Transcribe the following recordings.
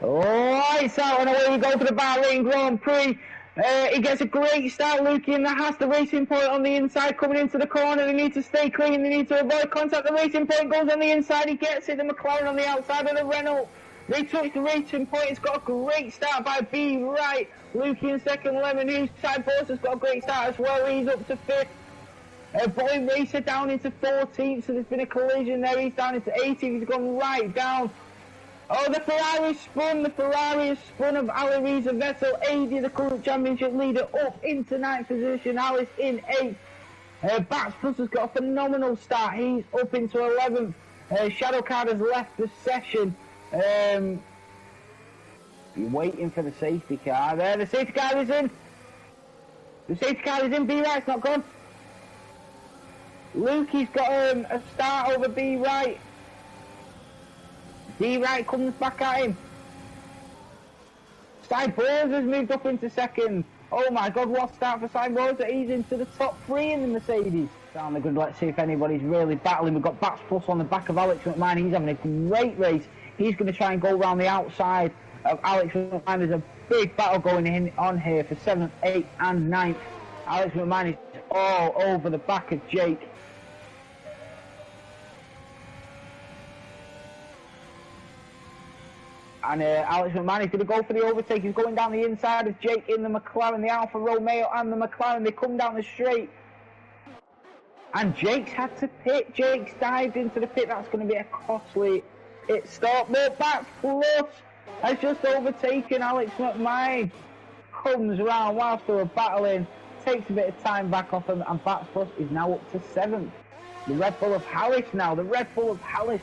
Lights out and away we go for the Bahrain Grand Prix. He gets a great start, Lukey, and that has the racing point on the inside coming into the corner. They need to stay clean, they need to avoid contact. The racing point goes on the inside, he gets it. The McLaren on the outside of the Renault. They touch the racing point. It's got a great start by B. Wright. Lukey in second, Lemon, who's side post has got a great start as well. He's up to fifth. Boy Racer down into 14th, so there's been a collision there. He's down into 18th, he's gone right down. Oh, the Ferrari has spun of Alireza Vettel. Adee, the current championship leader, up into 9th position. Alice in 8th. Bats Plus has got a phenomenal start. He's up into 11th. Shadow Card has left the session. You're waiting for the safety car there. The safety car is in. The safety car is in. B-Right's not gone. Lukey's got a start over B-Right. B-Right comes back at him. Cyborg has moved up into second. Oh my god, what start for Cyborg. He's into the top 3 in the Mercedes. Down the grid, let's see if anybody's really battling. We've got Bats Plus on the back of Alex McMahon. He's having a great race. He's going to try and go around the outside of Alex McMahon. There's a big battle going on here for 7th, 8th and 9th. Alex McMahon is all over the back of Jake. And Alex McMahon is going to go for the overtake. He's going down the inside of Jake in the McLaren, the Alfa Romeo and the McLaren. They come down the straight. And Jake's had to pit. Jake's dived into the pit. That's going to be a costly pit stop. But Bats Plus has just overtaken Alex McMahon. Comes around whilst they were battling. Takes a bit of time back off him. And Bats Plus is now up to 7th. The Red Bull of Hallis now. The Red Bull of Hallis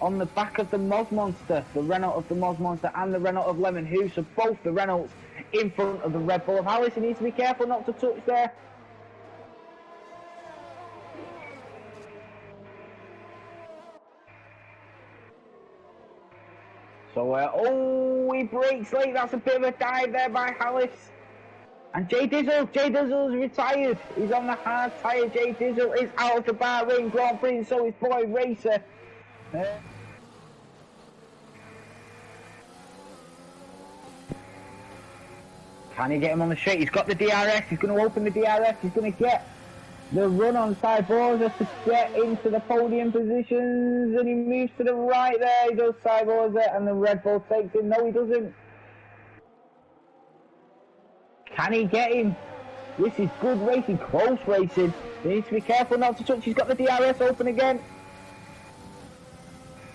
on the back of the Moz Monster, the Renault of the Moz Monster and the Renault of Lemon Hughes. So both the Renaults in front of the Red Bull of Hallis. He needs to be careful not to touch there. So, he brakes late. That's a bit of a dive there by Hallis. And Jay Dizzle's retired. He's on the hard tyre. Jay Dizzle is out of the Bahrain Grand Prix, and so is Boy Racer. Can he get him on the straight? He's got the DRS. He's going to open the DRS. He's going to get the run on Cyborza to get into the podium positions, and he moves to the right there. He does Cyborza, and the Red Bull takes him. No, he doesn't. Can he get him? This is good racing, close racing. He needs to be careful not to touch. He's got the DRS open again.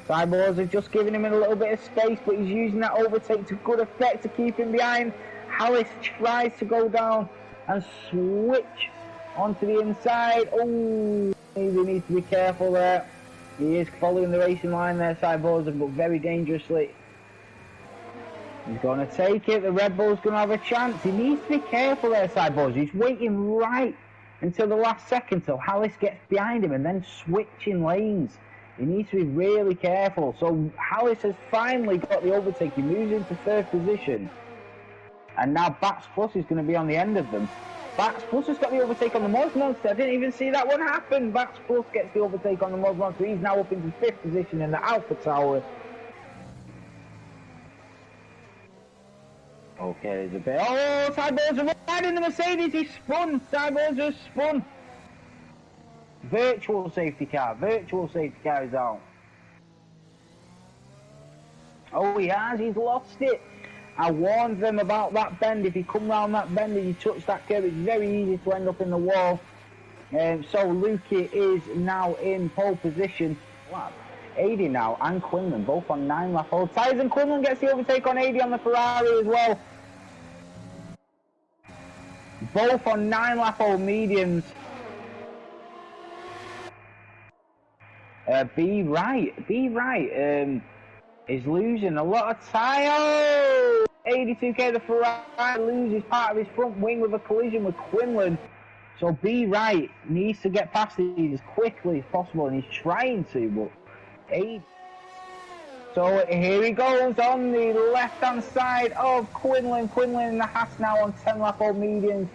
Cyborza just giving him a little bit of space, but he's using that overtake to good effect to keep him behind. Hallis tries to go down and switch onto the inside. Oh, he needs to be careful there. He is following the racing line there, Cyborza, but very dangerously. He's going to take it. The Red Bull's going to have a chance. He needs to be careful there, Cyborza. He's waiting right until the last second till Hallis gets behind him and then switching lanes. He needs to be really careful. So Hallis has finally got the overtake. He moves into 3rd position. And now Bats Plus is going to be on the end of them. Bats Plus has got the overtake on the Moz Monster. I didn't even see that one happen. Bats Plus gets the overtake on the Moz Monster. He's now up into 5th position in the Alpha Tower. Okay, there's a bit. Oh, Cyborza right in the Mercedes. He spun. Cyborza spun. Virtual safety car. Virtual safety car is out. Oh, he has. He's lost it. I warned them about that bend. If you come round that bend and you touch that curve, it's very easy to end up in the wall. So Lukey is now in pole position. Wow. Adee now and Quinlan both on 9-lap-old tyres, and Quinlan gets the overtake on Adee on the Ferrari as well. Both on 9-lap-old mediums. Be right is losing a lot of tyre. Adee2k, the Ferrari, loses part of his front wing with a collision with Quinlan. So Be Right needs to get past these as quickly as possible, and he's trying to, but so here he goes on the left-hand side of Quinlan. Quinlan in the Haas now on 10-lap-old mediums.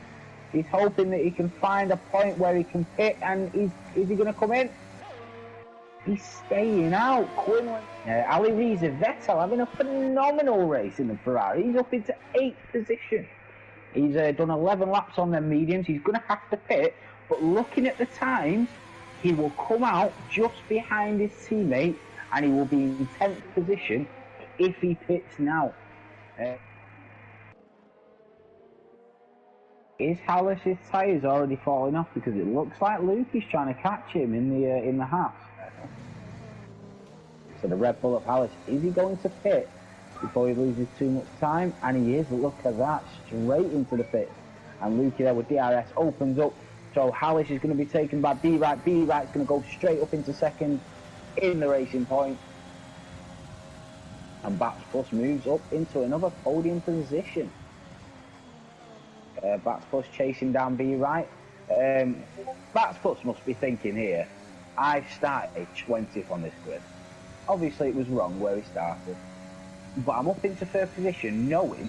He's hoping that he can find a point where he can pit, and is he going to come in? He's staying out. Quinlan. Ali Vettel having a phenomenal race in the Ferrari. He's up into 8th position. He's done 11 laps on them mediums. He's going to have to pit, but looking at the times, he will come out just behind his teammate, and he will be in 10th position if he pits now. Is Hallis's tyres already falling off? Because it looks like Luke is trying to catch him in the Haas. So the Red Bull of Hallis, is he going to pit before he loses too much time? And he is. Look at that, straight into the pit. And Luke there with DRS opens up. So Hallis is going to be taken by B-Right. B-Right's going to go straight up into second in the racing point. And Bats Plus moves up into another podium position. Bats Plus chasing down B-Right. Bats Plus must be thinking here, I've started 20th on this grid. Obviously it was wrong where he started. But I'm up into 3rd position knowing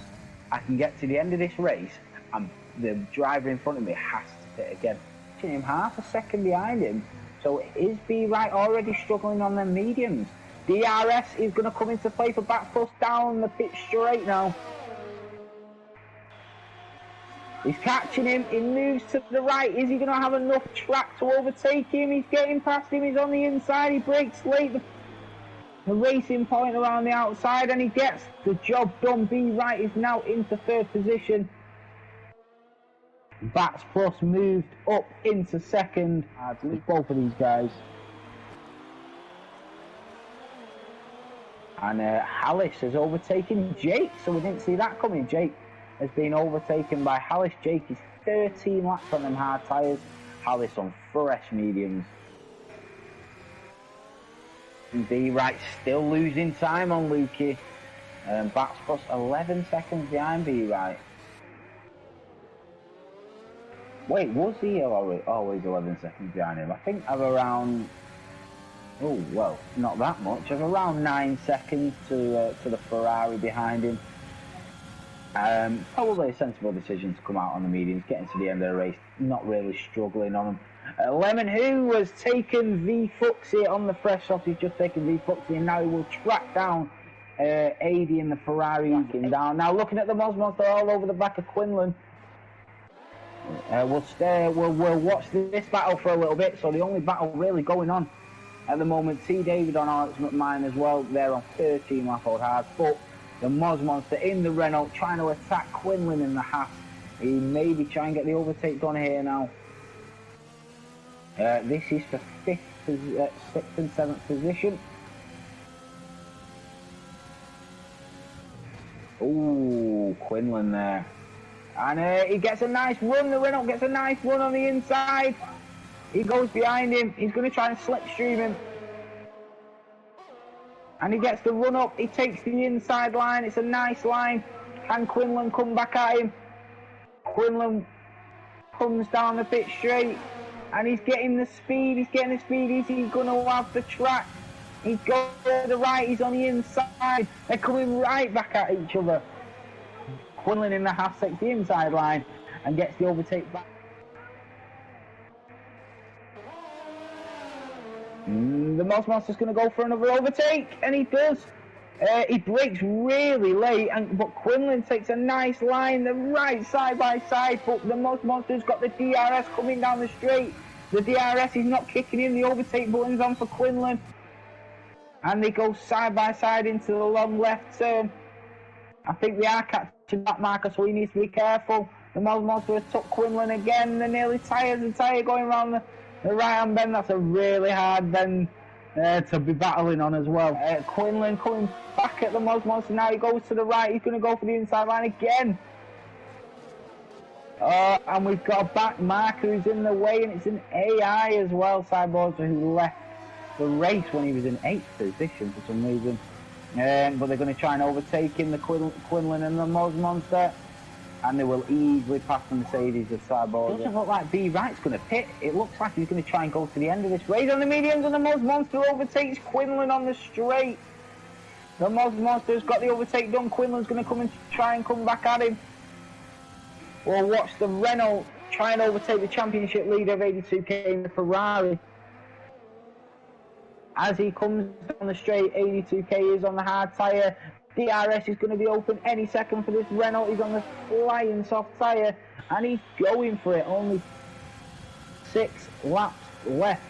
I can get to the end of this race and the driver in front of me has to pit again. Him half a second behind him. So is B-Right already struggling on them mediums? DRS is going to come into play for Bats Plus down the pit straight now. He's catching him, he moves to the right. Is he going to have enough track to overtake him? He's getting past him, he's on the inside, he breaks late. The racing point around the outside and he gets the job done. B-Right is now into 3rd position. Bats Plus moved up into 2nd. Both of these guys. And Hallis has overtaken Jake, so we didn't see that coming. Jake has been overtaken by Hallis. Jake is 13 laps on them hard tyres. Hallis on fresh mediums. B-Right still losing time on Lukey. Bats Plus 11 seconds behind B-Right. Wait, was he always 11 seconds behind him? I think of around, oh well, not that much, of around 9 seconds to the Ferrari behind him. Probably a sensible decision to come out on the mediums, getting to the end of the race, not really struggling on them. Lemon, who has taken V Fuxie on the fresh off, he's just taken V Fuxie and now he will track down Adee in the Ferrari down. Now looking at the Monster all over the back of Quinlan. We'll watch this battle for a little bit. So the only battle really going on at the moment, T. David on Alex McMahon as well. They're on 13 lap old hard, but the Monster in the Renault trying to attack Quinlan in the Haas. He maybe try and get the overtake done here now. This is for 6th and 7th position. Ooh, Quinlan there. And he gets a nice run, the Renault gets a nice run on the inside. He goes behind him, he's going to try and slipstream him. And he gets the run up, he takes the inside line, it's a nice line. Can Quinlan come back at him? Quinlan comes down the pit straight. And he's getting the speed, is he going to have the track? He's going to the right, he's on the inside. They're coming right back at each other. Quinlan in the half takes the inside line and gets the overtake back. The Monster's going to go for another overtake, and he does. He brakes really late, but Quinlan takes a nice line, the right side by side, but the Monster's got the DRS coming down the straight. The DRS is not kicking in, the overtake button's on for Quinlan. And they go side by side into the long left turn. I think they are catching that marker, so he needs to be careful. The Monster has took Quinlan again, they're nearly tyres, the tyre going around the right hand bend. That's a really hard bend to be battling on as well. Quinlan coming back at the Monster now, he goes to the right, he's going to go for the inside line again. And we've got a back marker who's in the way, and it's an AI as well, Cyborg, who left the race when he was in 8th position for some reason. But they're going to try and overtake him, the Quinlan and the Monster. And they will easily pass the Mercedes of Cyborg. It doesn't look like B-Right's going to pit. It looks like he's going to try and go to the end of this race on the mediums, and the Monster overtakes Quinlan on the straight. The Monster's got the overtake done. Quinlan's going to come and try and come back at him. We'll watch the Renault try and overtake the championship leader of Adee2k in the Ferrari. as he comes down the straight. Adee2k is on the hard tyre. DRS is going to be open any second for this Renault. He's on the flying soft tyre and he's going for it. Only 6 laps left.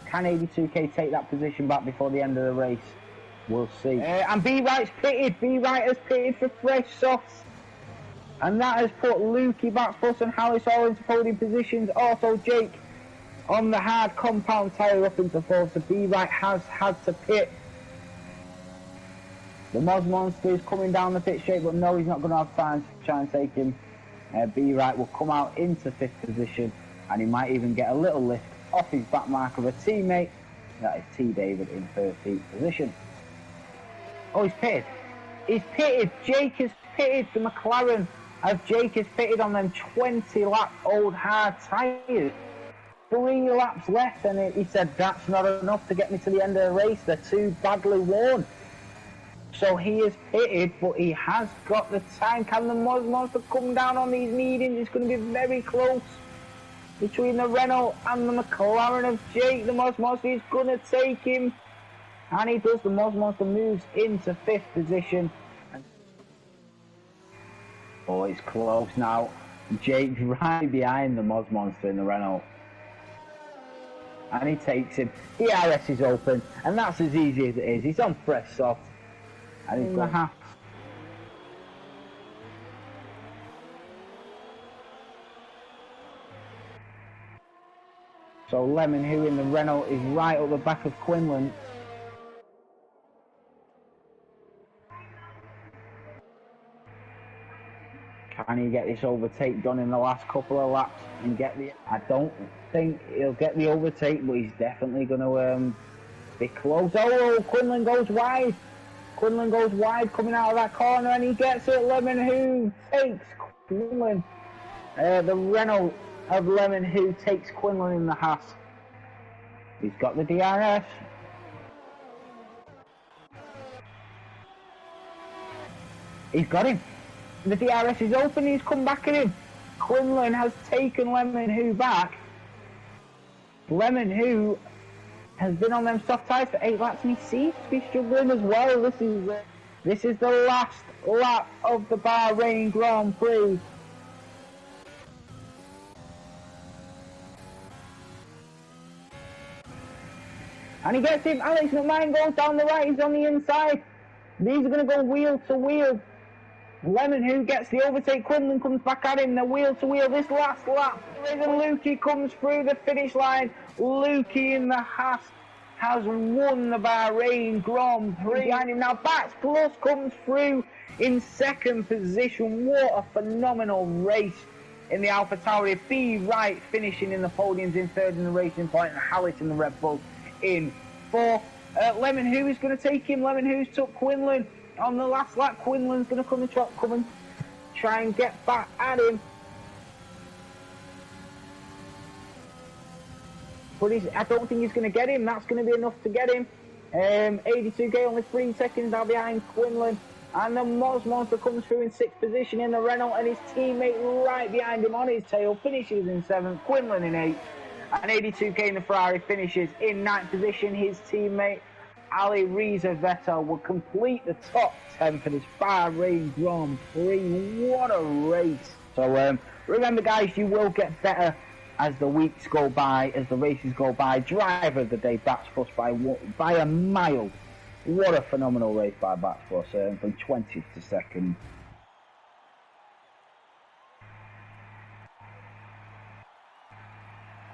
Can Adee2k take that position back before the end of the race? We'll see. And B Wright's pitted. B Wright has pitted for fresh softs. And that has put Lukey, Batsbus and Harris all into podium positions. Also Jake on the hard compound tyre up into 4th. So B Wright has had to pit. The Moz Monster is coming down the pit straight, but no, he's not going to have time to try and take him. B Wright will come out into 5th position, and he might even get a little lift off his back mark of a teammate. That is T David in 13th position. Oh, he's pitted. He's pitted. Jake has pitted. The McLaren of Jake has pitted on them 20 lap old hard tyres. 3 laps left, and he said that's not enough to get me to the end of the race. They're too badly worn. So he is pitted, but he has got the time. Can the Moz Monster come down on these mediums? It's going to be very close between the Renault and the McLaren of Jake. The Moz Monster is going to take him. And he does. The Moz Monster moves into 5th position. Oh, it's close now. Jake's right behind the Moz Monster in the Renault. And he takes him. The DRS is open. And that's as easy as it is. He's on fresh soft. And he's going to have. So Lemon, who in the Renault, is right up the back of Quinlan. Can he get this overtake done in the last couple of laps and get the... I don't think he'll get the overtake, but he's definitely going to be close. Oh, Quinlan goes wide. Quinlan goes wide coming out of that corner and he gets it. Lemon who takes Quinlan. The Renault of Lemon who takes Quinlan in the Haas. He's got the DRS. He's got him. The DRS is open, he's come back at him. Quinlan has taken Lemon who back. Lemon who has been on them soft tyres for 8 laps and he seems to be struggling as well. This is the last lap of the Bahrain Grand Prix. And he gets him. Alex McMahon goes down the right, he's on the inside. These are going to go wheel to wheel. Lemon who gets the overtake. Quinlan comes back at him. They're wheel to wheel this last lap. And Lukey comes through the finish line. Lukey in the Haas has won the Bahrain Grand Prix. Behind him now, Batsbus comes through in 2nd position. What a phenomenal race in the AlphaTauri. B Wright finishing in the podiums in 3rd in the Racing Point, and Hallett in the Red Bull in 4th. Lemon who is going to take him. Lemon who's took Quinlan on the last lap. Quinlan's going to come and try and get back at him. But I don't think he's going to get him. That's going to be enough to get him. Adee2k only 3 seconds out behind Quinlan. And the Moz Monster comes through in 6th position in the Renault, and his teammate right behind him on his tail finishes in 7th. Quinlan in 8th. And Adee2k in the Ferrari finishes in 9th position. His teammate Ali Reza Vettel will complete the top 10 for this Bahrain Grand Prix. What a race. So remember guys, you will get better as the weeks go by, as the races go by. Driver of the day, Batsbus by a mile. What a phenomenal race by Batsbus, from 20th to 2nd.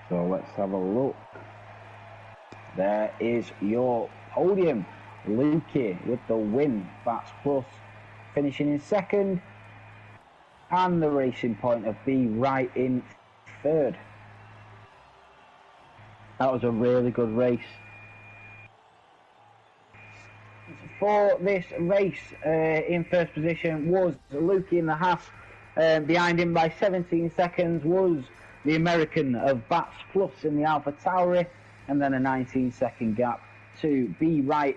So let's have a look. There is your podium. Lukey with the win. Batsbus finishing in 2nd. And the Racing Point of B Wright in 3rd. That was a really good race. For this race, in 1st position was Lukey in the Haas. Behind him by 17 seconds was the American of Batsbus in the AlphaTauri. And then a 19-second gap to B Wright